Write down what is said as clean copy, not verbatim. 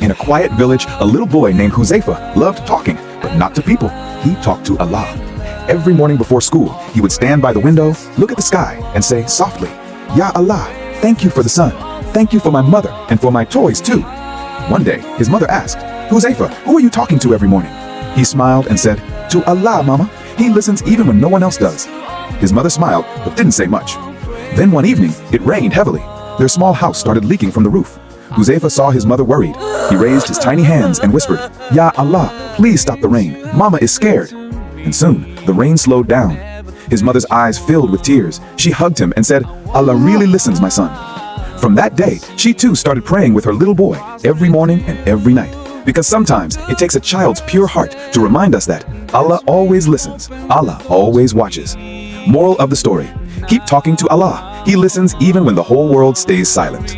In a quiet village, a little boy named Huzaifa loved talking, but not to people. He talked to Allah. Every morning before school, he would stand by the window, look at the sky, and say softly, "Ya Allah, thank you for the sun. Thank you for my mother and for my toys too." One day, his mother asked, "Huzaifa, who are you talking to every morning?" He smiled and said, "To Allah, Mama. He listens even when no one else does." His mother smiled, but didn't say much. Then one evening, it rained heavily. Their small house started leaking from the roof. Huzaifa saw his mother worried. He raised his tiny hands and whispered, "Ya Allah, please stop the rain. Mama is scared." And soon, the rain slowed down. His mother's eyes filled with tears. She hugged him and said, "Allah really listens, my son." From that day, she too started praying with her little boy every morning and every night. Because sometimes it takes a child's pure heart to remind us that Allah always listens, Allah always watches. Moral of the story: keep talking to Allah. He listens even when the whole world stays silent.